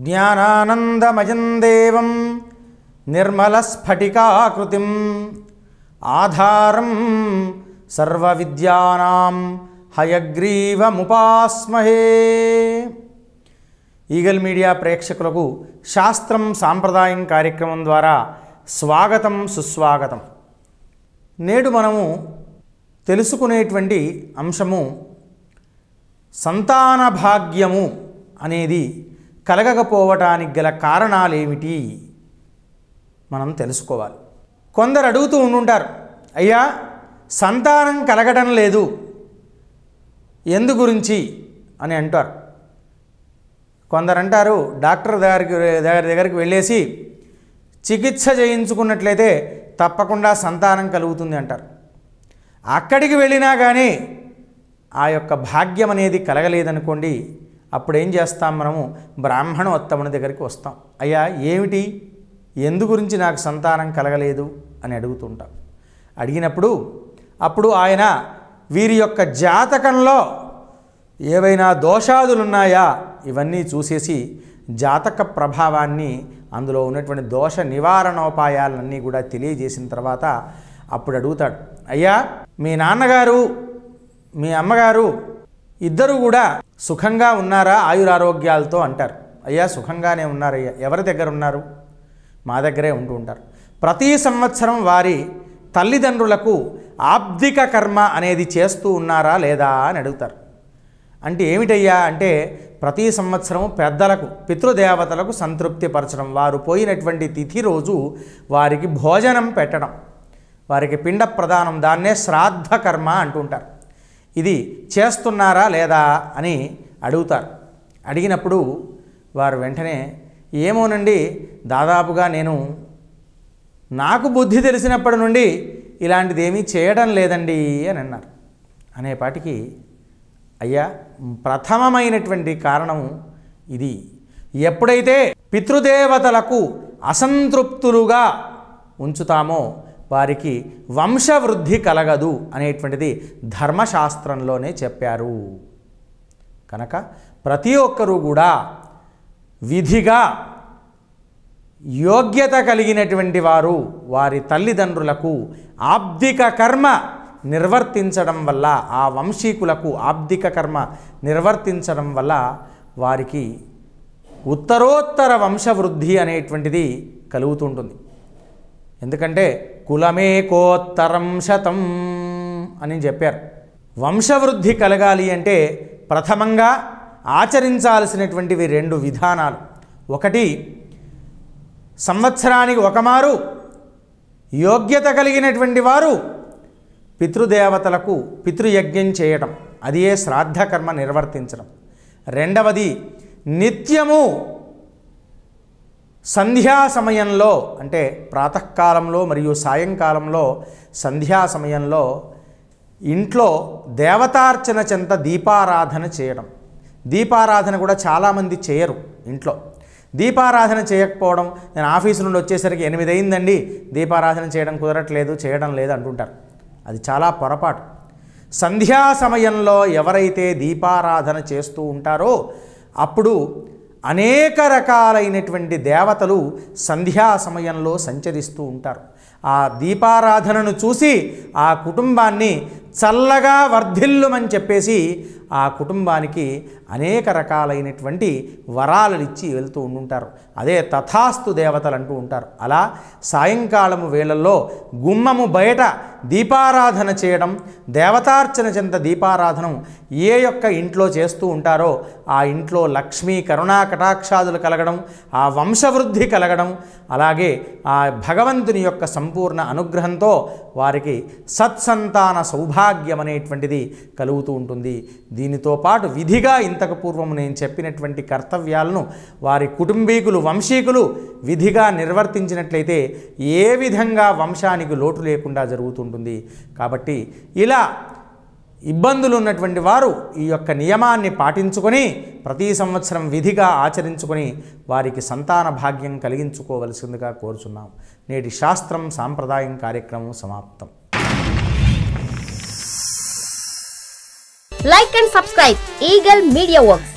జ్ఞానానందమయం దేవం నిర్మలస్ఫటికాకృతిం ఆధారం సర్వవిద్యానాం హయగ్రీవముపాస్మహే. Eagle media ప్రేక్షకులకు శాస్త్రం సాంప్రదాయం కార్యక్రమం ద్వారా స్వాగతం సుస్వాగతం. నేడు మనము తెలుసుకునేటువంటి అంశము సంతాన భాగ్యము అనేది కలగకపోవటానికి గల కారణాలేమిటి మనం తెలుసుకోవాలి. కొందరు అడుగుతూ ఉంటుంటారు, అయ్యా సంతానం కలగడం లేదు ఎందు గురించి అని అంటారు. కొందరు అంటారు డాక్టర్ దగ్గరికి వెళ్ళేసి చికిత్స చేయించుకున్నట్లయితే తప్పకుండా సంతానం కలుగుతుంది అంటారు. అక్కడికి వెళ్ళినా కానీ ఆ యొక్క భాగ్యం అనేది కలగలేదనుకోండి, అప్పుడు ఏం చేస్తాం, మనము బ్రాహ్మణోత్తముని దగ్గరికి వస్తాం. అయ్యా ఏమిటి, ఎందు గురించి నాకు సంతానం కలగలేదు అని అడుగుతుంటాం. అడిగినప్పుడు అప్పుడు ఆయన వీరి యొక్క జాతకంలో ఏవైనా దోషాదులున్నాయా ఇవన్నీ చూసేసి జాతక ప్రభావాన్ని, అందులో ఉన్నటువంటి దోష నివారణోపాయాలన్నీ కూడా తెలియజేసిన తర్వాత అప్పుడు అడుగుతాడు, అయ్యా మీ నాన్నగారు మీ అమ్మగారు ఇద్దరు కూడా సుఖంగా ఉన్నారా ఆయురారోగ్యాలతో అంటారు. అయ్యా సుఖంగానే ఉన్నారయ్యా. ఎవరి దగ్గర ఉన్నారు? మా దగ్గరే ఉంటూ ఉంటారు. ప్రతి సంవత్సరం వారి తల్లిదండ్రులకు ఆబ్దిక కర్మ అనేది చేస్తూ ఉన్నారా లేదా అని అడుగుతారు. అంటే ఏమిటయ్యా అంటే, ప్రతి సంవత్సరం పెద్దలకు పితృదేవతలకు సంతృప్తి పరచడం, వారు పోయినటువంటి తిథి రోజు వారికి భోజనం పెట్టడం, వారికి పిండ ప్రదానం, దాన్నే శ్రాద్ధ కర్మ అంటుంటారు. ఇది చేస్తున్నారా లేదా అని అడుగుతారు. అడిగినప్పుడు వారు వెంటనే ఏమోనండి, దాదాపుగా నాకు బుద్ధి తెలిసినప్పటి నుండి ఇలాంటిది ఏమీ చేయడం లేదండి అని అన్నారు. అనేపాటికి అయ్యా ప్రథమమైనటువంటి కారణం ఇది. ఎప్పుడైతే పితృదేవతలకు అసంతృప్తులుగా ఉంచుతామో వారికి వంశవృద్ధి కలగదు అనేటువంటిది ధర్మశాస్త్రంలోనే చెప్పారు. కనుక ప్రతి ఒక్కరూ కూడా విధిగా యోగ్యత కలిగినటువంటి వారు వారి తల్లిదండ్రులకు ఆబ్దిక కర్మ నిర్వర్తించడం వల్ల, ఆ వంశీకులకు ఆబ్దిక కర్మ నిర్వర్తించడం వల్ల వారికి ఉత్తరోత్తర వంశవృద్ధి అనేటువంటిది కలుగుతుంటుంది. ఎందుకంటే కులమేకోత్తరం శతం అని చెప్పారు. వంశవృద్ధి కలగాలి అంటే ప్రథమంగా ఆచరించాల్సినటువంటివి రెండు విధానాలు. ఒకటి, సంవత్సరానికి ఒకమారు యోగ్యత కలిగినటువంటి వారు పితృదేవతలకు పితృయజ్ఞం చేయటం, అదే శ్రాద్ధకర్మ నిర్వర్తించడం. రెండవది, నిత్యము సంధ్యా సమయంలో, అంటే ప్రాతకాలంలో మరియు సాయంకాలంలో సంధ్యా సమయంలో ఇంట్లో దేవతార్చన చెంత దీపారాధన చేయడం. దీపారాధన కూడా చాలామంది చేయరు. ఇంట్లో దీపారాధన చేయకపోవడం, నేను ఆఫీసు నుండి వచ్చేసరికి 8 అయిందండి, దీపారాధన చేయడం కుదరట్లేదు, చేయడం లేదు అంటుంటారు. అది చాలా పొరపాటు. సంధ్యా సమయంలో ఎవరైతే దీపారాధన చేస్తూ ఉంటారో అప్పుడు అనేక రకాలైనటువంటి దేవతలు సంధ్యా సమయంలో సంచరిస్తూ ఉంటారు. ఆ దీపారాధనను చూసి ఆ కుటుంబాన్ని చల్లగా వర్ధిల్లుమని చెప్పేసి ఆ కుటుంబానికి అనేక రకాలైనటువంటి వరాలు ఇచ్చి వెళ్తూ ఉంటుంటారు. అదే తథాస్తు దేవతలు అంటూ ఉంటారు. అలా సాయంకాలము వేళల్లో గుమ్మము బయట దీపారాధన చేయడం, దేవతార్చన చెంత దీపారాధన ఏ యొక్క ఇంట్లో చేస్తూ ఉంటారో ఆ ఇంట్లో లక్ష్మీ కరుణా కటాక్షాదులు కలగడం, ఆ వంశవృద్ధి కలగడం, అలాగే ఆ భగవంతుని యొక్క సంపూర్ణ అనుగ్రహంతో వారికి సత్సంతాన సౌభాగ్యం అనేటువంటిది కలుగుతూ ఉంటుంది. దీనితో పాటు విధిగా ఇంతకు పూర్వము నేను చెప్పినటువంటి కర్తవ్యాలను వారి కుటుంబీకులు, వంశీకులు విధిగా నిర్వర్తించినట్లయితే ఏ విధంగా వంశానికి లోటు లేకుండా జరుగుతుంటుంది. కాబట్టి ఇలా ఇబ్బందులు ఉన్నటువంటి వారు ఈ యొక్క నియమాన్ని పాటించుకొని ప్రతి సంవత్సరం విధిగా ఆచరించుకొని వారికి సంతాన భాగ్యం కలిగించుకోవలసిందిగా కోరుచున్నాం. నేటి శాస్త్రం సాంప్రదాయం కార్యక్రమం సమాప్తం. Like and subscribe Eagle Media Works.